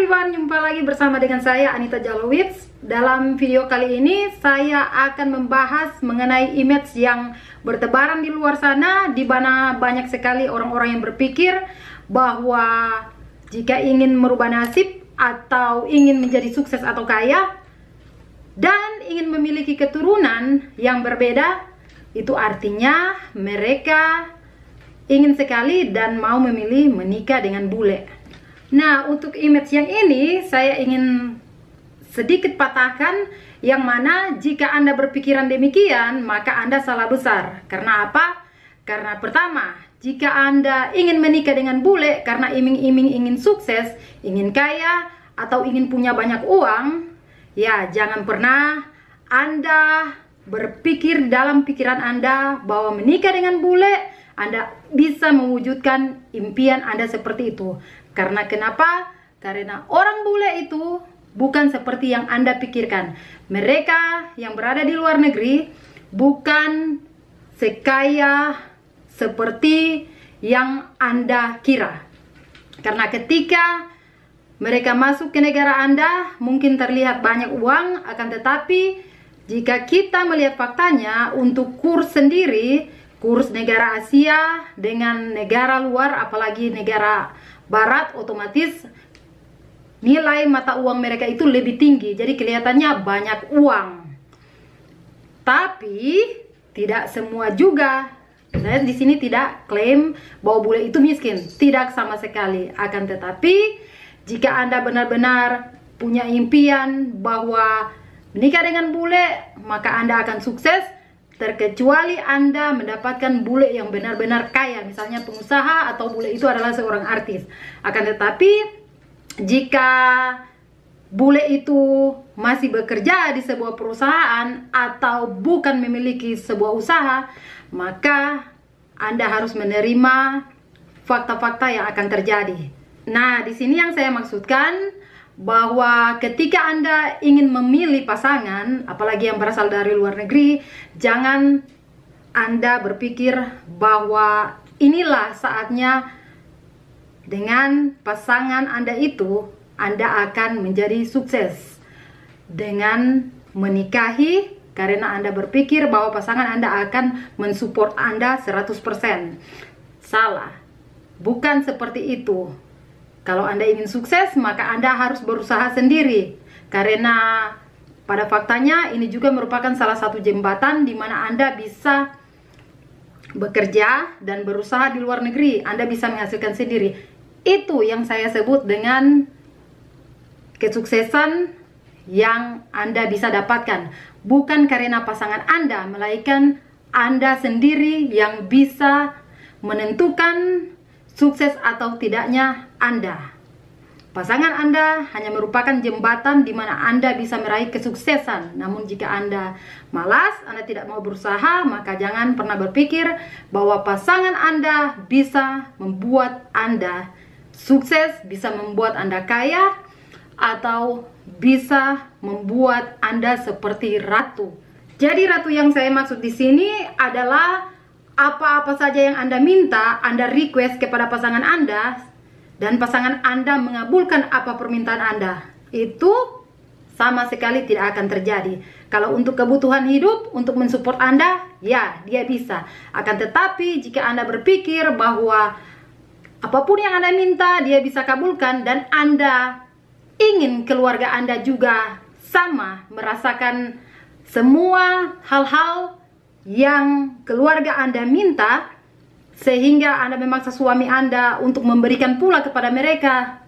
everyone, jumpa lagi bersama dengan saya Anita Jalowitz. Dalam video kali ini saya akan membahas mengenai image yang bertebaran di luar sana, di mana banyak sekali orang-orang yang berpikir bahwa jika ingin merubah nasib atau ingin menjadi sukses atau kaya dan ingin memiliki keturunan yang berbeda, itu artinya mereka ingin sekali dan mau memilih menikah dengan bule. Nah, untuk image yang ini saya ingin sedikit patahkan, yang mana jika Anda berpikiran demikian maka Anda salah besar. Karena apa? Karena pertama, jika Anda ingin menikah dengan bule karena iming-iming ingin sukses, ingin kaya, atau ingin punya banyak uang, ya jangan pernah Anda berpikir dalam pikiran Anda bahwa menikah dengan bule Anda bisa mewujudkan impian Anda seperti itu. Karena kenapa? Karena orang bule itu bukan seperti yang Anda pikirkan. Mereka yang berada di luar negeri bukan sekaya seperti yang Anda kira. Karena ketika mereka masuk ke negara Anda, mungkin terlihat banyak uang, akan tetapi jika kita melihat faktanya, untuk kurs sendiri, kurs negara Asia dengan negara luar, apalagi negara Barat, otomatis nilai mata uang mereka itu lebih tinggi. Jadi kelihatannya banyak uang. Tapi tidak semua juga. Saya di sini tidak klaim bahwa bule itu miskin, tidak sama sekali. Akan tetapi jika Anda benar-benar punya impian bahwa menikah dengan bule, maka Anda akan sukses. Terkecuali Anda mendapatkan bule yang benar-benar kaya, misalnya pengusaha atau bule itu adalah seorang artis. Akan tetapi jika bule itu masih bekerja di sebuah perusahaan atau bukan memiliki sebuah usaha, maka Anda harus menerima fakta-fakta yang akan terjadi. Nah, di sini yang saya maksudkan bahwa ketika Anda ingin memilih pasangan, apalagi yang berasal dari luar negeri, jangan Anda berpikir bahwa inilah saatnya dengan pasangan Anda itu Anda akan menjadi sukses dengan menikahi, karena Anda berpikir bahwa pasangan Anda akan mensupport Anda 100%. Salah, bukan seperti itu. Kalau Anda ingin sukses, maka Anda harus berusaha sendiri. Karena pada faktanya ini juga merupakan salah satu jembatan di mana Anda bisa bekerja dan berusaha di luar negeri. Anda bisa menghasilkan sendiri. Itu yang saya sebut dengan kesuksesan yang Anda bisa dapatkan. Bukan karena pasangan Anda, melainkan Anda sendiri yang bisa menentukan sukses atau tidaknya Anda. Pasangan Anda hanya merupakan jembatan di mana Anda bisa meraih kesuksesan. Namun jika Anda malas, Anda tidak mau berusaha, maka jangan pernah berpikir bahwa pasangan Anda bisa membuat Anda sukses, bisa membuat Anda kaya, atau bisa membuat Anda seperti ratu. Jadi ratu yang saya maksud di sini adalah apa-apa saja yang Anda minta, Anda request kepada pasangan Anda, dan pasangan Anda mengabulkan apa permintaan Anda, itu sama sekali tidak akan terjadi. Kalau untuk kebutuhan hidup, untuk mensupport Anda, ya dia bisa. Akan tetapi jika Anda berpikir bahwa apapun yang Anda minta dia bisa kabulkan, dan Anda ingin keluarga Anda juga sama merasakan semua hal-hal yang keluarga Anda minta, sehingga Anda memaksa suami Anda untuk memberikan pula kepada mereka,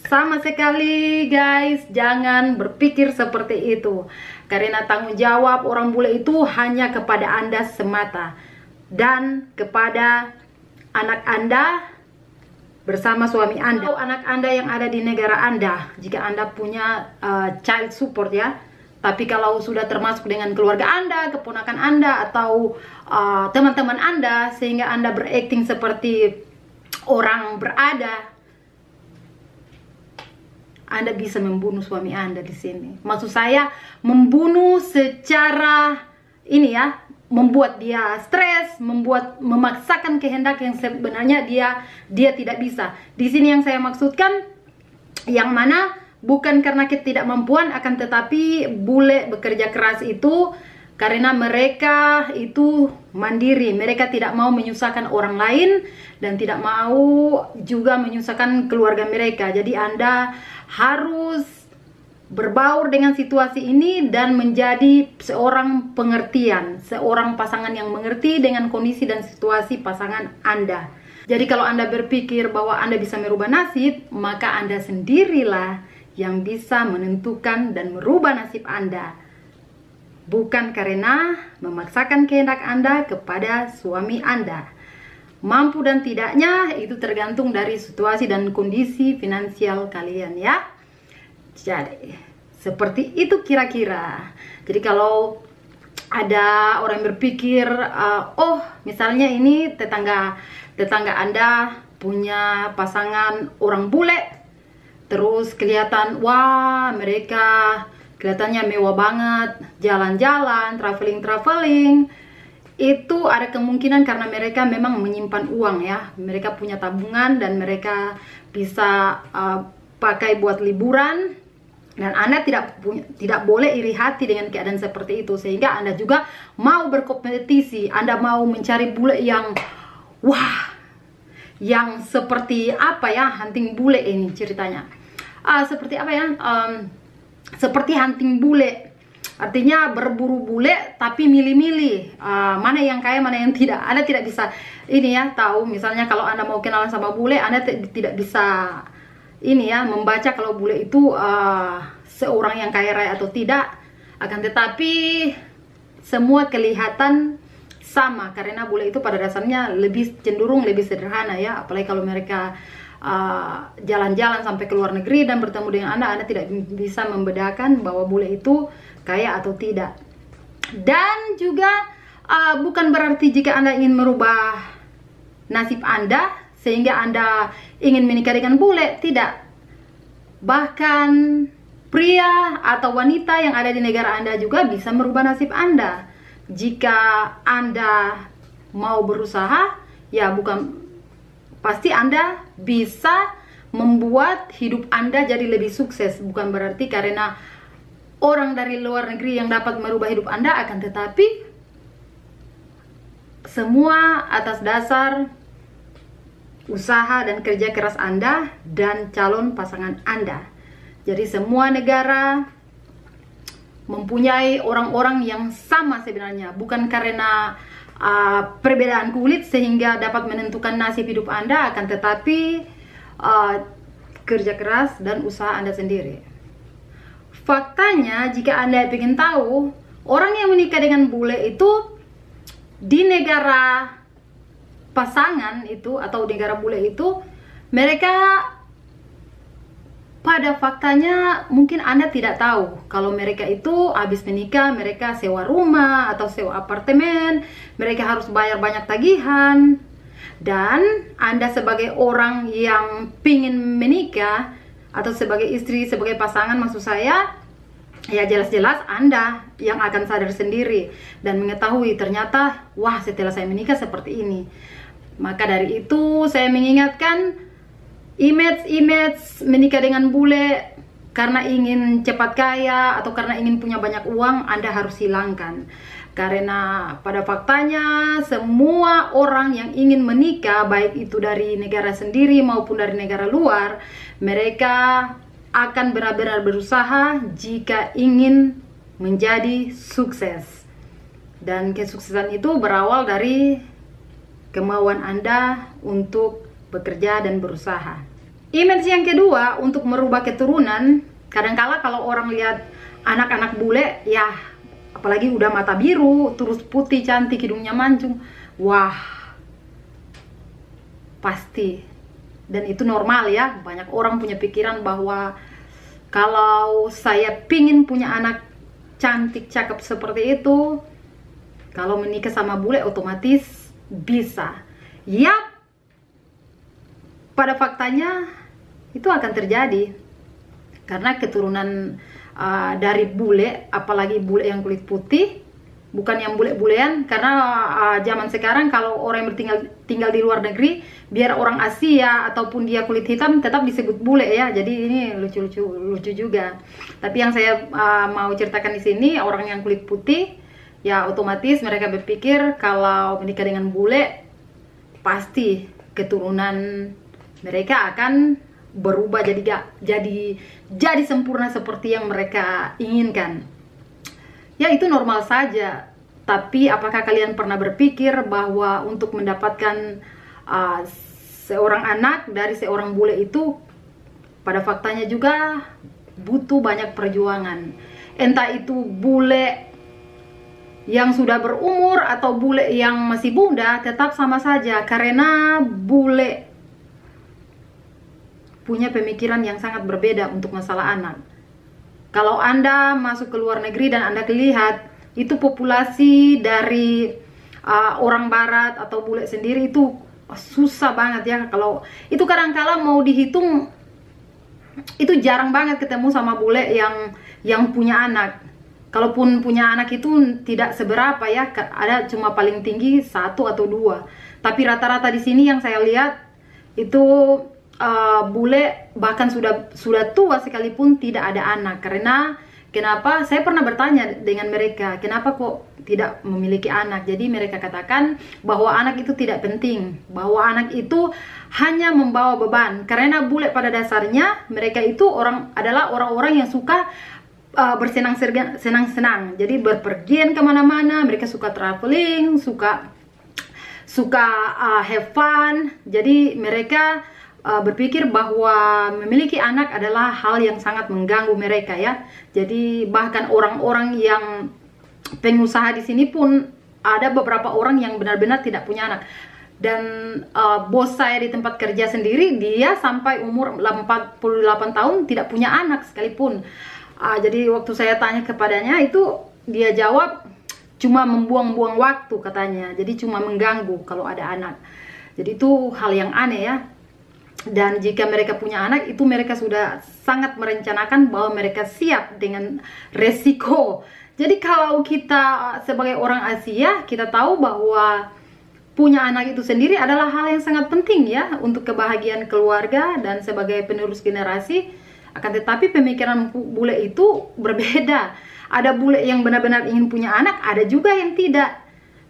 sama sekali guys, jangan berpikir seperti itu. Karena tanggung jawab orang bule itu hanya kepada Anda semata dan kepada anak Anda bersama suami Anda, atau anak Anda yang ada di negara Anda, jika Anda punya child support ya. Tapi kalau sudah termasuk dengan keluarga Anda, keponakan Anda, atau teman-teman Anda, sehingga Anda berakting seperti orang berada, Anda bisa membunuh suami Anda di sini. Maksud saya membunuh secara ini ya, membuat dia stres, memaksakan kehendak yang sebenarnya dia tidak bisa. Di sini yang saya maksudkan, yang mana bukan karena ketidakmampuan, akan tetapi bule bekerja keras itu karena mereka itu mandiri. Mereka tidak mau menyusahkan orang lain dan tidak mau juga menyusahkan keluarga mereka. Jadi Anda harus berbaur dengan situasi ini dan menjadi seorang pengertian, seorang pasangan yang mengerti dengan kondisi dan situasi pasangan Anda. Jadi kalau Anda berpikir bahwa Anda bisa merubah nasib, maka Anda sendirilah yang bisa menentukan dan merubah nasib Anda, bukan karena memaksakan kehendak Anda kepada suami Anda. Mampu dan tidaknya itu tergantung dari situasi dan kondisi finansial kalian ya. Jadi seperti itu kira-kira. Jadi kalau ada orang yang berpikir, oh misalnya ini tetangga Anda punya pasangan orang bule, terus kelihatan, wah mereka kelihatannya mewah banget, jalan-jalan, traveling, itu ada kemungkinan karena mereka memang menyimpan uang ya, mereka punya tabungan dan mereka bisa pakai buat liburan. Dan Anda tidak boleh iri hati dengan keadaan seperti itu, sehingga Anda juga mau berkompetisi, Anda mau mencari bule yang wah, yang seperti apa ya, hunting bule ini ceritanya. Seperti apa ya? Seperti hunting bule, artinya berburu bule tapi milih-milih mana yang kaya mana yang tidak. Anda tidak bisa ini ya tahu, misalnya kalau Anda mau kenalan sama bule, Anda tidak bisa ini ya membaca kalau bule itu seorang yang kaya raya atau tidak. Akan tetapi semua kelihatan sama karena bule itu pada dasarnya cenderung lebih sederhana ya, apalagi kalau mereka jalan-jalan sampai ke luar negeri dan bertemu dengan Anda tidak bisa membedakan bahwa bule itu kaya atau tidak. Dan juga bukan berarti jika Anda ingin merubah nasib Anda sehingga Anda ingin menikah dengan bule, tidak. Bahkan pria atau wanita yang ada di negara Anda juga bisa merubah nasib Anda. Jika Anda mau berusaha, ya pasti Anda bisa membuat hidup Anda jadi lebih sukses. Bukan berarti karena orang dari luar negeri yang dapat merubah hidup Anda, akan tetapi semua atas dasar usaha dan kerja keras Anda dan calon pasangan Anda. Jadi semua negara mempunyai orang-orang yang sama sebenarnya, bukan karena perbedaan kulit sehingga dapat menentukan nasib hidup Anda, akan tetapi kerja keras dan usaha Anda sendiri. Faktanya, jika Anda ingin tahu, orang yang menikah dengan bule itu di negara pasangan itu atau negara bule itu, mereka pada faktanya mungkin Anda tidak tahu kalau mereka itu habis menikah, mereka sewa rumah atau sewa apartemen, mereka harus bayar banyak tagihan. Dan Anda sebagai orang yang pingin menikah atau sebagai istri, sebagai pasangan maksud saya, ya jelas-jelas Anda yang akan sadar sendiri dan mengetahui ternyata, wah setelah saya menikah seperti ini. Maka dari itu saya mengingatkan, image menikah dengan bule karena ingin cepat kaya atau karena ingin punya banyak uang, Anda harus hilangkan. Karena pada faktanya semua orang yang ingin menikah, baik itu dari negara sendiri maupun dari negara luar, mereka akan benar-benar berusaha jika ingin menjadi sukses. Dan kesuksesan itu berawal dari kemauan Anda untuk bekerja dan berusaha. Image yang kedua untuk merubah keturunan, kadangkala kalau orang lihat anak-anak bule, ya apalagi udah mata biru, terus putih, cantik, hidungnya mancung, wah pasti. Dan itu normal ya, banyak orang punya pikiran bahwa kalau saya pingin punya anak cantik, cakep seperti itu, kalau menikah sama bule otomatis bisa. Yap, pada faktanya itu akan terjadi karena keturunan dari bule, apalagi bule yang kulit putih, bukan yang bule-bulean. Karena zaman sekarang kalau orang yang tinggal di luar negeri, biar orang Asia ataupun dia kulit hitam tetap disebut bule ya. Jadi ini lucu juga. Tapi yang saya mau ceritakan di sini, orang yang kulit putih ya otomatis mereka berpikir kalau menikah dengan bule pasti keturunan mereka akan berubah jadi sempurna seperti yang mereka inginkan. Ya itu normal saja. Tapi apakah kalian pernah berpikir bahwa untuk mendapatkan seorang anak dari seorang bule itu pada faktanya juga butuh banyak perjuangan. Entah itu bule yang sudah berumur atau bule yang masih muda, tetap sama saja. Karena bule punya pemikiran yang sangat berbeda untuk masalah anak. Kalau Anda masuk ke luar negeri dan Anda lihat itu populasi dari orang barat atau bule sendiri itu susah banget ya. Kalau itu kadang-kala mau dihitung itu jarang banget ketemu sama bule yang punya anak. Kalaupun punya anak itu tidak seberapa ya, ada cuma paling tinggi 1 atau 2. Tapi rata-rata di sini yang saya lihat itu bule bahkan sudah tua sekalipun tidak ada anak. Karena kenapa? Saya pernah bertanya dengan mereka, kenapa kok tidak memiliki anak? Jadi mereka katakan bahwa anak itu tidak penting, bahwa anak itu hanya membawa beban. Karena bule pada dasarnya mereka itu adalah orang-orang yang suka bersenang-senang. Jadi berpergian kemana-mana, mereka suka traveling, suka have fun. Jadi mereka berpikir bahwa memiliki anak adalah hal yang sangat mengganggu mereka ya. Jadi bahkan orang-orang yang pengusaha di sini pun ada beberapa orang yang benar-benar tidak punya anak. Dan bos saya di tempat kerja sendiri, dia sampai umur 48 tahun tidak punya anak sekalipun. Jadi waktu saya tanya kepadanya itu dia jawab cuma membuang-buang waktu katanya. Jadi cuma mengganggu kalau ada anak. Jadi itu hal yang aneh ya. Dan jika mereka punya anak itu mereka sudah sangat merencanakan bahwa mereka siap dengan resiko. Jadi kalau kita sebagai orang Asia, kita tahu bahwa punya anak itu sendiri adalah hal yang sangat penting ya untuk kebahagiaan keluarga dan sebagai penerus generasi. Akan tetapi pemikiran bule itu berbeda. Ada bule yang benar-benar ingin punya anak, ada juga yang tidak.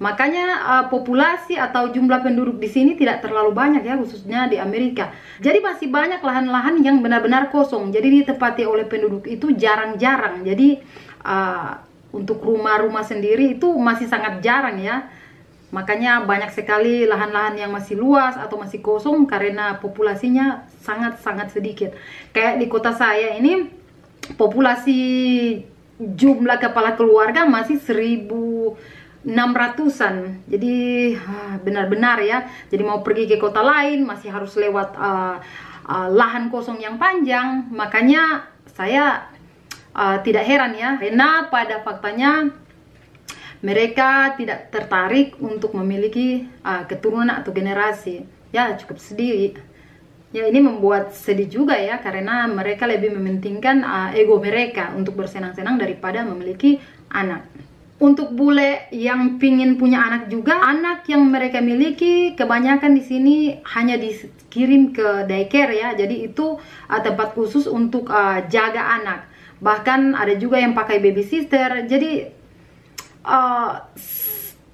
Makanya populasi atau jumlah penduduk di sini tidak terlalu banyak ya, khususnya di Amerika. Jadi masih banyak lahan-lahan yang benar-benar kosong. Jadi ditempati oleh penduduk itu jarang-jarang. Jadi untuk rumah-rumah sendiri itu masih sangat jarang ya. Makanya banyak sekali lahan-lahan yang masih luas atau masih kosong karena populasinya sangat-sangat sedikit. Kayak di kota saya ini populasi jumlah kepala keluarga masih 1.600-an. Jadi benar-benar ya. Jadi mau pergi ke kota lain masih harus lewat lahan kosong yang panjang. Makanya saya tidak heran ya, karena pada faktanya mereka tidak tertarik untuk memiliki keturunan atau generasi. Ya cukup sedih. Ya ini membuat sedih juga ya, karena mereka lebih mementingkan ego mereka untuk bersenang-senang daripada memiliki anak. Untuk bule yang pingin punya anak juga, anak yang mereka miliki kebanyakan di sini hanya dikirim ke daycare ya. Jadi itu tempat khusus untuk jaga anak. Bahkan ada juga yang pakai babysitter. Jadi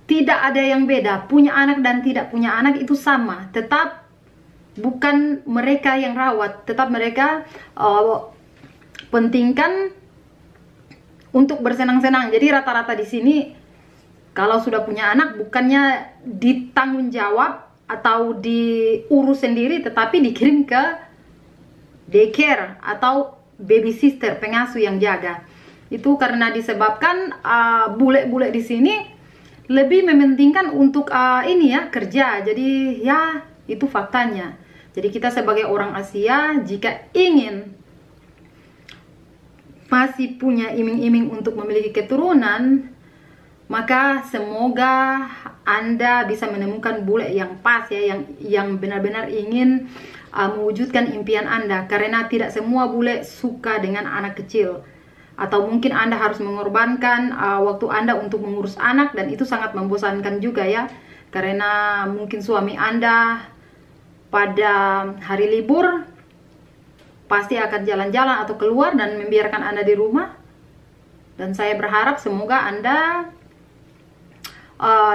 tidak ada yang beda. Punya anak dan tidak punya anak itu sama. Tetap bukan mereka yang rawat, tetap mereka pentingkan untuk bersenang-senang. Jadi rata-rata di sini kalau sudah punya anak bukannya ditanggung jawab atau diurus sendiri, tetapi dikirim ke daycare atau babysitter, pengasuh yang jaga. Itu karena disebabkan bule-bule di sini lebih mementingkan untuk ini ya, kerja. Jadi ya itu faktanya. Jadi kita sebagai orang Asia, jika ingin masih punya iming-iming untuk memiliki keturunan, maka semoga Anda bisa menemukan bule yang pas ya, yang benar-benar ingin mewujudkan impian Anda. Karena tidak semua bule suka dengan anak kecil. atau mungkin Anda harus mengorbankan waktu Anda untuk mengurus anak, dan itu sangat membosankan juga ya, karena mungkin suami Anda pada hari libur pasti akan jalan-jalan atau keluar dan membiarkan Anda di rumah. Dan saya berharap semoga Anda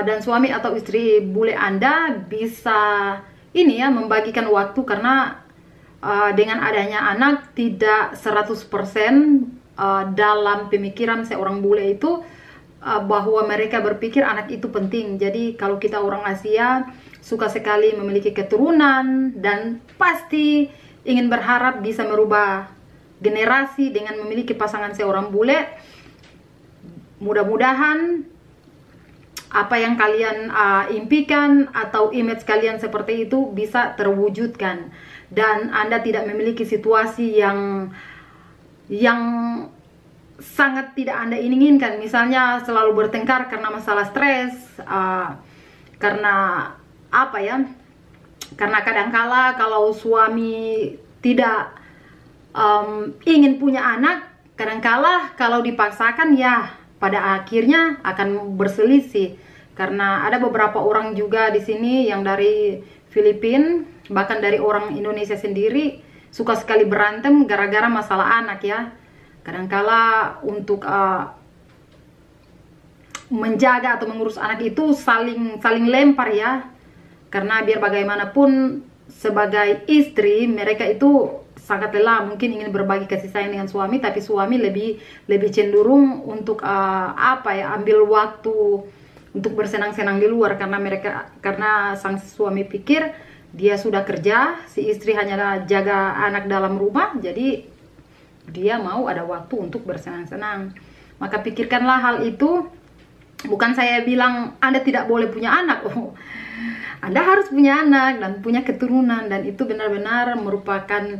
dan suami atau istri bule Anda bisa ini ya, membagikan waktu, karena dengan adanya anak tidak 100% dalam pemikiran seorang bule itu bahwa mereka berpikir anak itu penting. Jadi kalau kita orang Asia suka sekali memiliki keturunan dan pasti ingin berharap bisa merubah generasi dengan memiliki pasangan seorang bule. Mudah-mudahan apa yang kalian impikan atau image kalian seperti itu bisa terwujudkan, dan Anda tidak memiliki situasi yang sangat tidak Anda inginkan, misalnya selalu bertengkar karena masalah stres, karena apa ya, karena kadangkala kalau suami tidak ingin punya anak, kadangkala kalau dipaksakan ya pada akhirnya akan berselisih. Karena ada beberapa orang juga di sini yang dari Filipina, bahkan dari orang Indonesia sendiri, suka sekali berantem gara-gara masalah anak ya. Kadangkala untuk menjaga atau mengurus anak itu saling lempar ya. Karena biar bagaimanapun sebagai istri mereka itu sangat lelah, mungkin ingin berbagi kasih sayang dengan suami, tapi suami lebih cenderung untuk apa ya, ambil waktu untuk bersenang-senang di luar, karena sang suami pikir dia sudah kerja, si istri hanya jaga anak dalam rumah, jadi dia mau ada waktu untuk bersenang-senang. Maka pikirkanlah hal itu. Bukan saya bilang Anda tidak boleh punya anak, Anda harus punya anak dan punya keturunan, dan itu benar-benar merupakan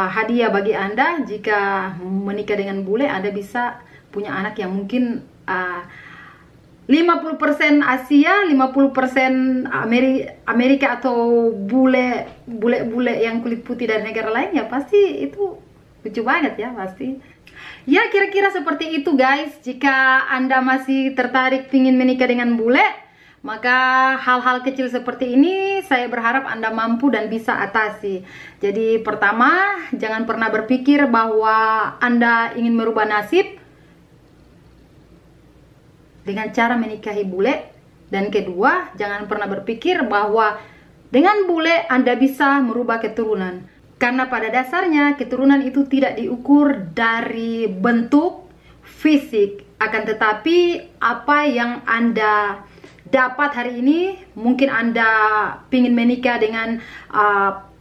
hadiah bagi Anda. Jika menikah dengan bule, Anda bisa punya anak yang mungkin 50% Asia, 50% Amerika atau bule yang kulit putih dari negara lain, ya pasti itu lucu banget ya pasti. Ya kira-kira seperti itu guys. Jika Anda masih tertarik ingin menikah dengan bule, maka hal-hal kecil seperti ini saya berharap Anda mampu dan bisa atasi. Jadi pertama, jangan pernah berpikir bahwa Anda ingin merubah nasib dengan cara menikahi bule. Dan kedua, jangan pernah berpikir bahwa dengan bule Anda bisa merubah keturunan. Karena pada dasarnya keturunan itu tidak diukur dari bentuk fisik, akan tetapi apa yang Anda dapat hari ini. Mungkin Anda ingin menikah dengan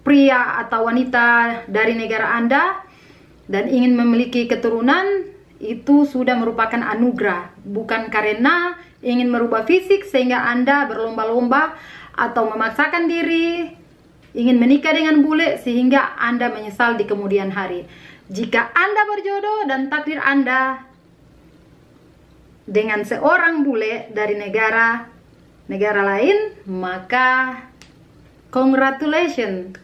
pria atau wanita dari negara Anda dan ingin memiliki keturunan, itu sudah merupakan anugerah, bukan karena ingin merubah fisik sehingga Anda berlomba-lomba atau memaksakan diri ingin menikah dengan bule sehingga Anda menyesal di kemudian hari. Jika Anda berjodoh dan takdir Anda dengan seorang bule dari negara lain, maka congratulations.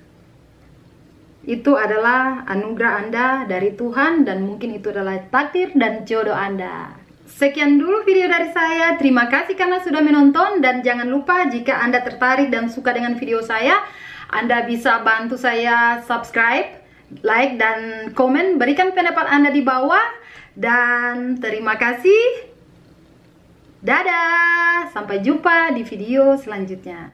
Itu adalah anugerah Anda dari Tuhan, dan mungkin itu adalah takdir dan jodoh Anda. Sekian dulu video dari saya. Terima kasih karena sudah menonton, dan jangan lupa jika Anda tertarik dan suka dengan video saya, Anda bisa bantu saya subscribe, like, dan komen. Berikan pendapat Anda di bawah. Dan terima kasih. Dadah. Sampai jumpa di video selanjutnya.